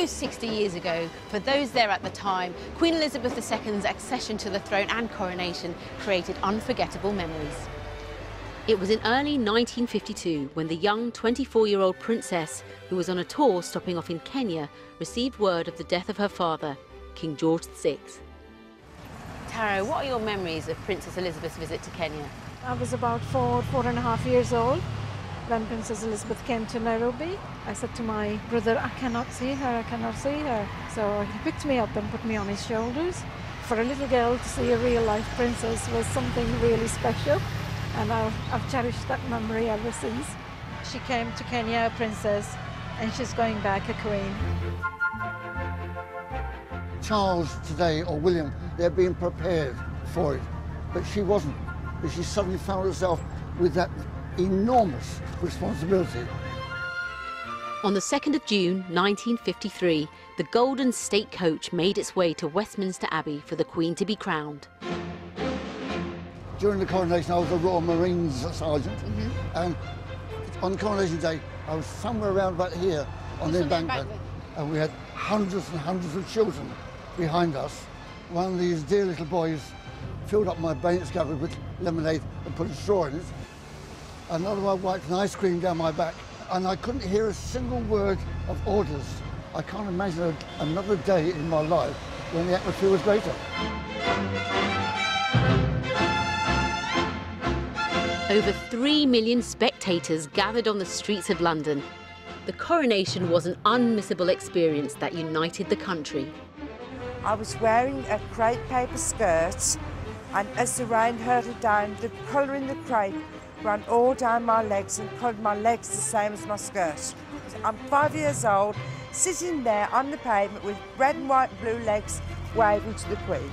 almost 60 years ago, for those there at the time, Queen Elizabeth II's accession to the throne and coronation created unforgettable memories. It was in early 1952 when the young 24-year-old princess, who was on a tour stopping off in Kenya, received word of the death of her father, King George VI. Tara, what are your memories of Princess Elizabeth's visit to Kenya? I was about 4.5 years old when Princess Elizabeth came to Nairobi. I said to my brother, I cannot see her, I cannot see her. So he picked me up and put me on his shoulders. For a little girl to see a real-life princess was something really special, and I've cherished that memory ever since. She came to Kenya a princess, and she's going back a queen. Charles today, or William, they're being prepared for it, but she wasn't. But she suddenly found herself with that enormous responsibility. On the 2nd of June 1953, the Golden State Coach made its way to Westminster Abbey for the Queen to be crowned. During the coronation, I was a Royal Marines sergeant, and on Coronation Day, I was somewhere around about here on the embankment, and we had hundreds and hundreds of children behind us. One of these dear little boys filled up my bayonet scabbard with lemonade and put a straw in it. Another one wiped an ice cream down my back, and I couldn't hear a single word of orders. I can't imagine another day in my life when the atmosphere was greater. Over 3 million spectators gathered on the streets of London. The coronation was an unmissable experience that united the country. I was wearing a crepe paper skirt, and as the rain hurtled down, the colour in the crepe ran all down my legs and coloured my legs the same as my skirt. I'm 5 years old, sitting there on the pavement with red and white and blue legs waving to the Queen.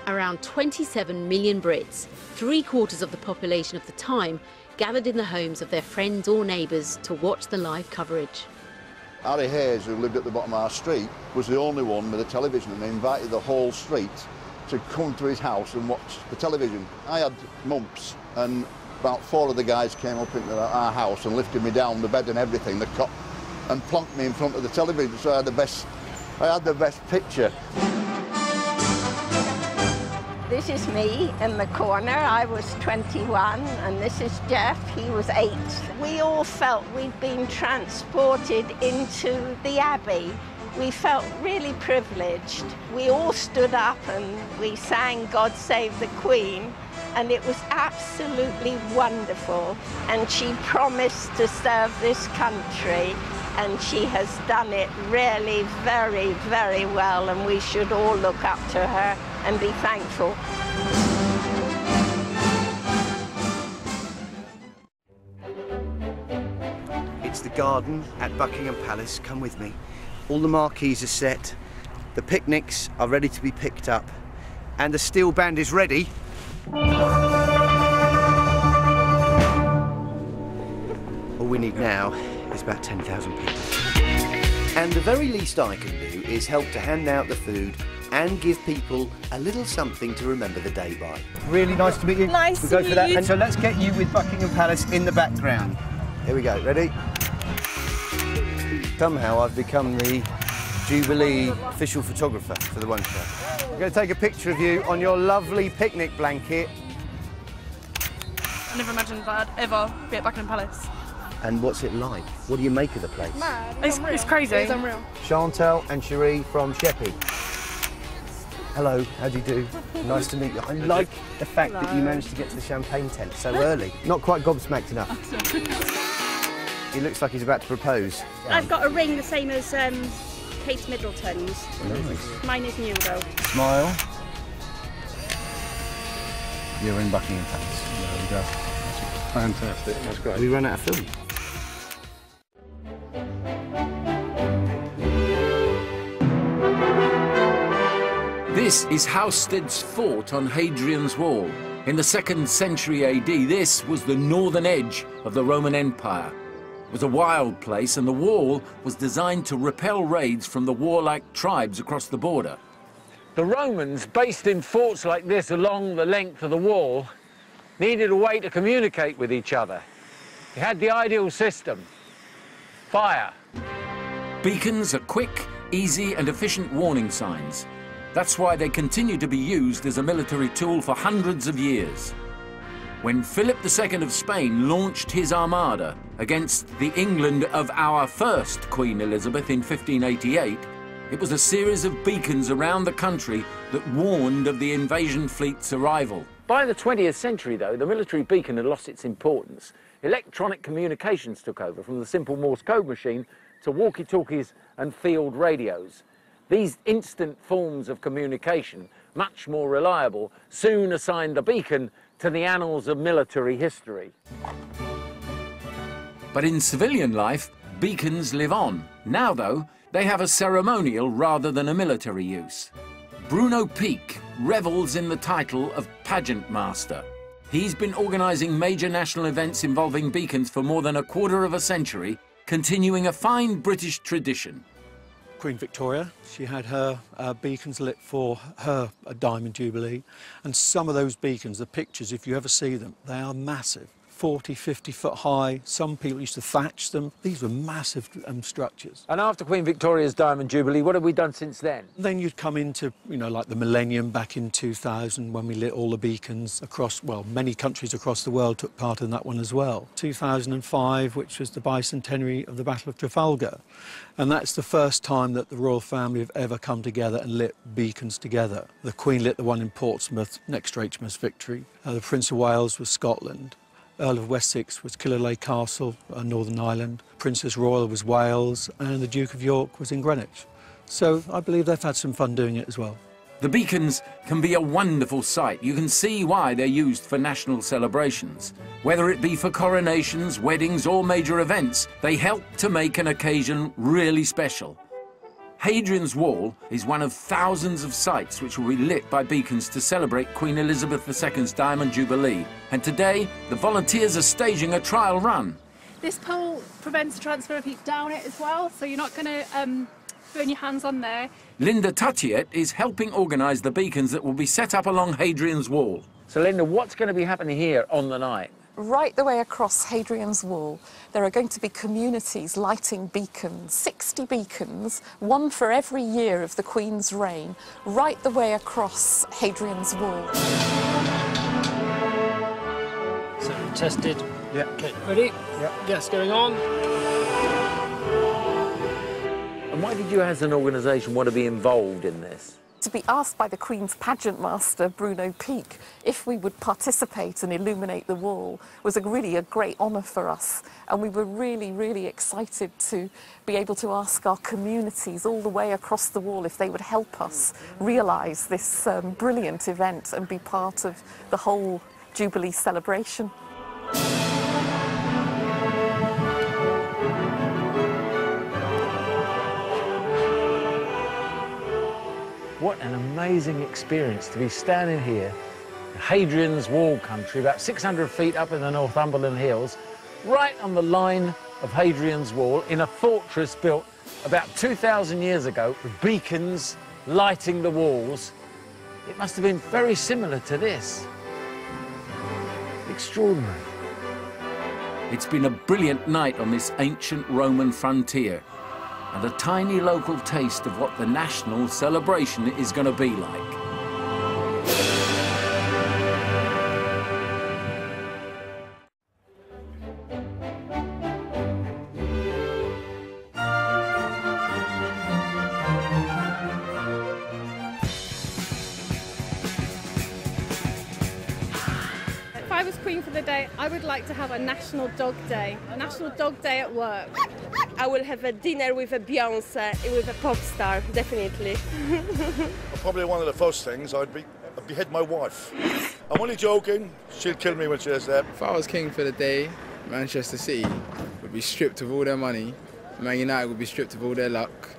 Around 27 million Brits, 3/4 of the population of the time, gathered in the homes of their friends or neighbours to watch the live coverage. Harry Hayes, who lived at the bottom of our street, was the only one with a television, and they invited the whole street to come to his house and watch the television. I had mumps, and about 4 of the guys came up into our house and lifted me down the bed and everything, the cot, and plonked me in front of the television, so I had the best picture. This is me in the corner. I was 21, and this is Jeff. He was 8. We all felt we'd been transported into the Abbey. We felt really privileged. We all stood up and we sang God Save the Queen, and it was absolutely wonderful. And she promised to serve this country, and she has done it really very, very well, and we should all look up to her and be thankful. It's the garden at Buckingham Palace. Come with me. All the marquees are set, the picnics are ready to be picked up, and the steel band is ready. All we need now is about 10,000 people. And the very least I can do is help to hand out the food and give people a little something to remember the day by. Really nice to meet you. Nice we'll to go meet for that. you. And so let's get you with Buckingham Palace in the background. Here we go, ready? Somehow I've become the Jubilee official photographer for the One Show. I'm going to take a picture of you on your lovely picnic blanket. I never imagined that I'd ever be at Buckingham Palace. And what's it like? What do you make of the place? Mad. It's crazy. It's unreal. Chantal and Cherie from Sheppey. Hello, how do you do? Nice to meet you. I like the fact that you managed to get to the champagne tent so early. Not quite gobsmacked enough. He looks like he's about to propose. I've got a ring the same as Kate Middleton's. Nice. Mine is new though. Smile. You're in Buckingham Palace. There we go. That's fantastic. That's great. We run out of film. This is Housted's fort on Hadrian's Wall. In the 2nd century AD, this was the northern edge of the Roman Empire. It was a wild place, and the wall was designed to repel raids from the warlike tribes across the border. The Romans, based in forts like this along the length of the wall, needed a way to communicate with each other. They had the ideal system: fire. Beacons are quick, easy and efficient warning signs. That's why they continue to be used as a military tool for hundreds of years. When Philip II of Spain launched his armada against the England of our first Queen Elizabeth in 1588, it was a series of beacons around the country that warned of the invasion fleet's arrival. By the 20th century, though, the military beacon had lost its importance. Electronic communications took over, from the simple Morse code machine to walkie-talkies and field radios. These instant forms of communication, much more reliable, soon assigned the beacon to the annals of military history. But in civilian life, beacons live on. Now, though, they have a ceremonial rather than a military use. Bruno Peake revels in the title of pageant master. He's been organising major national events involving beacons for more than a quarter of a century, continuing a fine British tradition. Queen Victoria, she had her beacons lit for her Diamond Jubilee, and some of those beacons, the pictures, if you ever see them, they are massive. 40, 50 foot high. Some people used to thatch them. These were massive structures. And after Queen Victoria's Diamond Jubilee, what have we done since then? Then you'd come into, you know, like the millennium back in 2000 when we lit all the beacons across, well, many countries across the world took part in that one as well. 2005, which was the bicentenary of the Battle of Trafalgar. And that's the first time that the royal family have ever come together and lit beacons together. The Queen lit the one in Portsmouth next to HMS Victory. The Prince of Wales was Scotland. Earl of Wessex was Killalay Castle, Northern Ireland. Princess Royal was Wales, and the Duke of York was in Greenwich. So I believe they've had some fun doing it as well. The beacons can be a wonderful sight. You can see why they're used for national celebrations. Whether it be for coronations, weddings or major events, they help to make an occasion really special. Hadrian's Wall is one of thousands of sites which will be lit by beacons to celebrate Queen Elizabeth II's Diamond Jubilee. And today, the volunteers are staging a trial run. This pole prevents transfer of heat down it as well, so you're not going to burn your hands on there. Linda Tuttiett is helping organise the beacons that will be set up along Hadrian's Wall. So, Linda, what's going to be happening here on the night? Right the way across Hadrian's Wall, there are going to be communities lighting beacons, 60 beacons, one for every year of the Queen's reign, right the way across Hadrian's Wall. So, tested. Yeah. Okay, ready? Yeah. Gas going on. And why did you, as an organisation, want to be involved in this? To be asked by the Queen's pageant master, Bruno Peake, if we would participate and illuminate the wall was really a great honour for us. And we were really, really excited to be able to ask our communities all the way across the wall if they would help us realise this brilliant event and be part of the whole Jubilee celebration. What an amazing experience to be standing here in Hadrian's Wall country, about 600 feet up in the Northumberland Hills, right on the line of Hadrian's Wall, in a fortress built about 2,000 years ago, with beacons lighting the walls. It must have been very similar to this. Extraordinary. It's been a brilliant night on this ancient Roman frontier, and a tiny local taste of what the national celebration is going to be like. If I was Queen for the day, I would like to have a National Dog Day. A National Dog Day at work. I will have a dinner with a Beyonce, with a pop star, definitely. Probably one of the first things, I'd behead my wife. I'm only joking, she'll kill me when she does that. If I was king for the day, Manchester City would be stripped of all their money, Man United would be stripped of all their luck,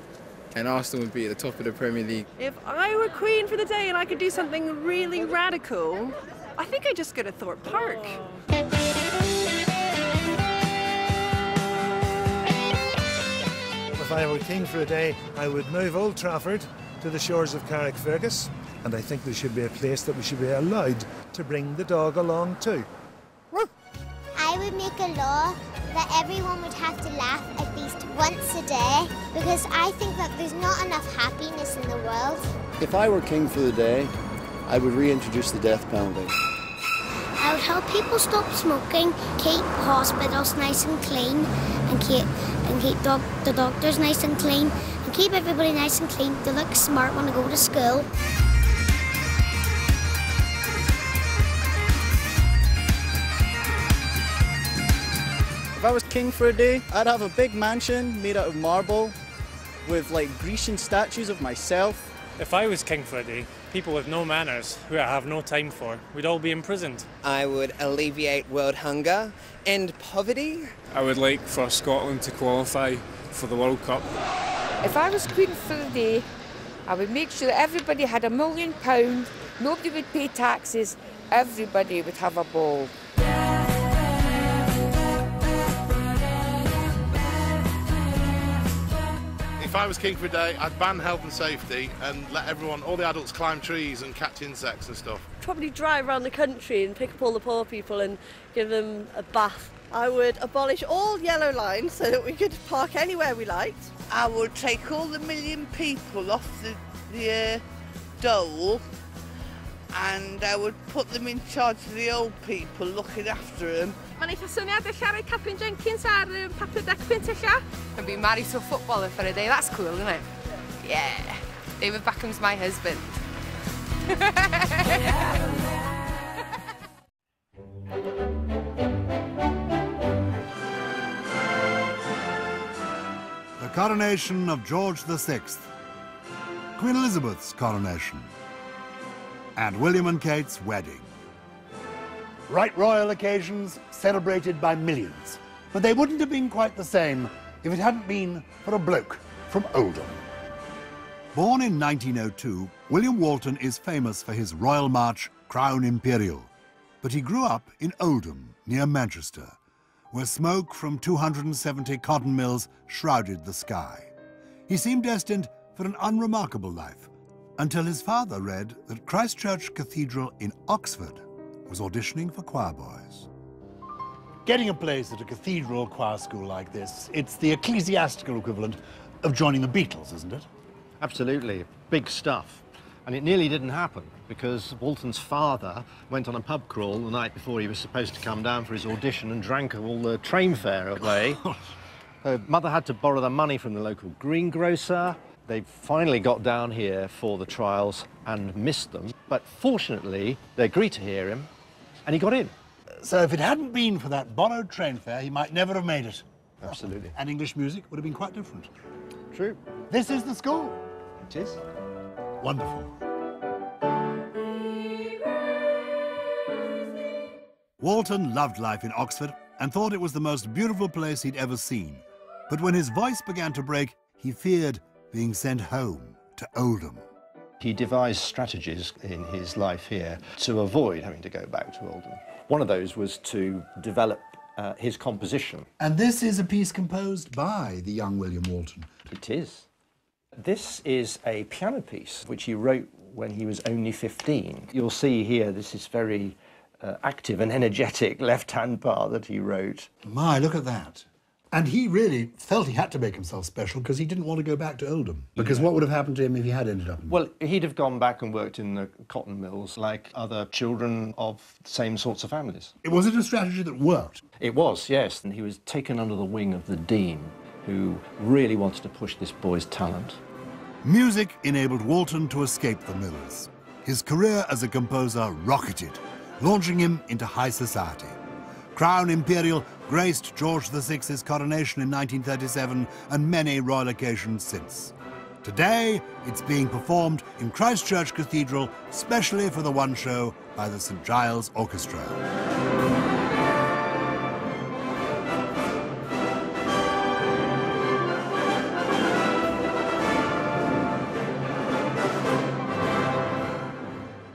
and Arsenal would be at the top of the Premier League. If I were Queen for the day and I could do something really radical, I think I'd just go to Thorpe Park. If I were king for a day, I would move Old Trafford to the shores of Carrickfergus, and I think there should be a place that we should be allowed to bring the dog along to. I would make a law that everyone would have to laugh at least once a day, because I think that there's not enough happiness in the world. If I were king for the day, I would reintroduce the death penalty. I would help people stop smoking, keep hospitals nice and clean, and keep the doctors nice and clean, and keep everybody nice and clean to look smart when they go to school. If I was king for a day, I'd have a big mansion made out of marble with like Grecian statues of myself. If I was king for a day, people with no manners, who I have no time for, would all be imprisoned. I would alleviate world hunger, end poverty. I would like for Scotland to qualify for the World Cup. If I was queen for the day, I would make sure that everybody had £1 million, nobody would pay taxes, everybody would have a ball. If I was king for a day, I'd ban health and safety and let everyone, all the adults, climb trees and catch insects and stuff. Probably drive around the country and pick up all the poor people and give them a bath. I would abolish all yellow lines so that we could park anywhere we liked. I would take all the million people off the dole, and I would put them in charge of the old people, looking after them. Mae'n eitha syniad ella roi Captain Jenkins ar papur decpunt ella. And be married to a footballer for a day, that's cool, isn't it? Yeah, David Beckham's my husband. The coronation of George VI, Queen Elizabeth's coronation, and William and Kate's wedding. Right royal occasions celebrated by millions, but they wouldn't have been quite the same if it hadn't been for a bloke from Oldham. Born in 1902, William Walton is famous for his royal march, Crown Imperial, but he grew up in Oldham, near Manchester, where smoke from 270 cotton mills shrouded the sky. He seemed destined for an unremarkable life, until his father read that Christ Church Cathedral in Oxford was auditioning for choir boys. Getting a place at a cathedral choir school like this, it's the ecclesiastical equivalent of joining the Beatles, isn't it? Absolutely. Big stuff. And it nearly didn't happen because Walton's father went on a pub crawl the night before he was supposed to come down for his audition and drank all the train fare away. Mother had to borrow the money from the local greengrocer. They finally got down here for the trials and missed them. But fortunately, they agreed to hear him and he got in. So if it hadn't been for that borrowed train fare, he might never have made it. Absolutely. And English music would have been quite different. True. This is the school. It is. Wonderful. Walton loved life in Oxford and thought it was the most beautiful place he'd ever seen. But when his voice began to break, he feared being sent home to Oldham. He devised strategies in his life here to avoid having to go back to Oldham. One of those was to develop his composition. And this is a piece composed by the young William Walton. It is. This is a piano piece which he wrote when he was only 15. You'll see here this is very active and energetic left-hand part that he wrote. My, look at that. And he really felt he had to make himself special because he didn't want to go back to Oldham. Because what would have happened to him if he had ended up in... Well, he'd have gone back and worked in the cotton mills like other children of the same sorts of families. Was it a strategy that worked? It was, yes. And he was taken under the wing of the dean, who really wanted to push this boy's talent. Music enabled Walton to escape the mills. His career as a composer rocketed, launching him into high society. Crown Imperial graced George VI's coronation in 1937 and many royal occasions since. Today, it's being performed in Christ Church Cathedral, specially for the one show by the St Giles Orchestra.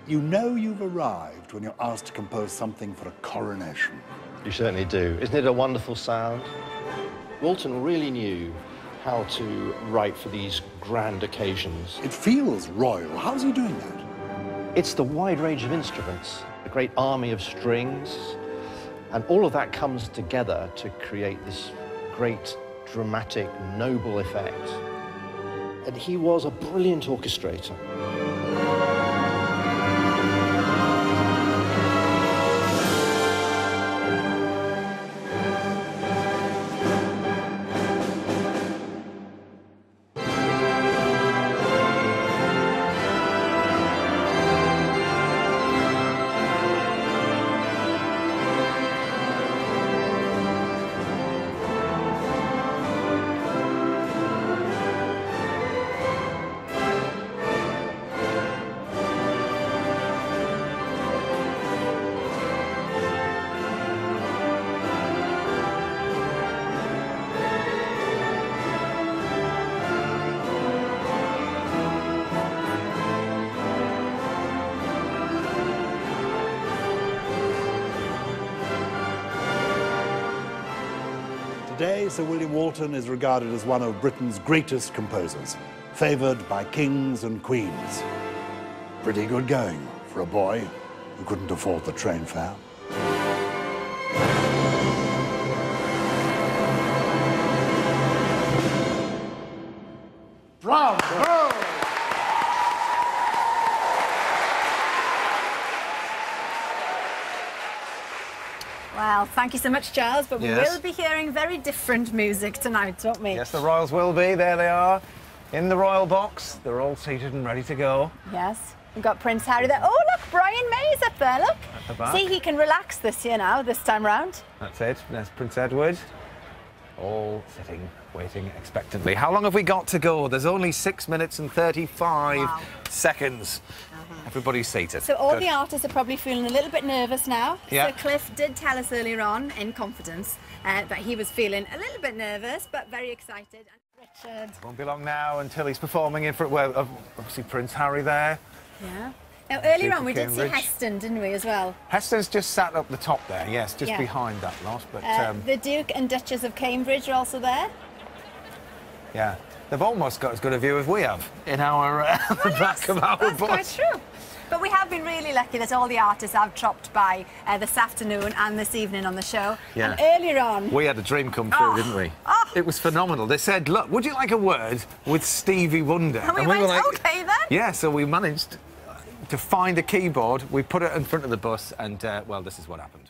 You know you've arrived when you're asked to compose something for a coronation. You certainly do. Isn't it a wonderful sound? Walton really knew how to write for these grand occasions. It feels royal. How's he doing that? It's the wide range of instruments, a great army of strings, And all of that comes together to create this great, dramatic, noble effect. And he was a brilliant orchestrator. Today, Sir William Walton is regarded as one of Britain's greatest composers, favoured by kings and queens. Pretty good going for a boy who couldn't afford the train fare. Bravo! Well, thank you so much, Charles, but Yes. we will be hearing very different music tonight, won't we? Yes, the Royals will be. There they are, in the Royal box. They're all seated and ready to go. Yes. We've got Prince Harry there. Oh, look, Brian May's up there, look. At the back. See, he can relax this year now, this time round. That's it. There's Prince Edward. All sitting, waiting expectantly. How long have we got to go? There's only 6 minutes and 35 seconds. Everybody's seated. So all Good. the artists are probably feeling a little bit nervous now. Yeah. So Cliff did tell us earlier on, in confidence, that he was feeling a little bit nervous, but very excited. And Richard. Won't be long now until he's performing in front. Well, obviously Prince Harry there. Yeah. Now, earlier Duke on, we of did see Cambridge. Heston, didn't we, as well? Heston's just sat up the top there. Yes, just Yeah. behind that lot. But The Duke and Duchess of Cambridge are also there. yeah, they've almost got as good a view as we have in our the back of our That's bus. quite true. But we have been really lucky that all the artists have dropped by this afternoon and this evening on the show. Yeah. And earlier on... We had a dream come true, didn't we? It was phenomenal. They said, look, would you like a word with Stevie Wonder? And we went, OK, then. Yeah, so we managed to find a keyboard. We put it in front of the bus and, well, this is what happened.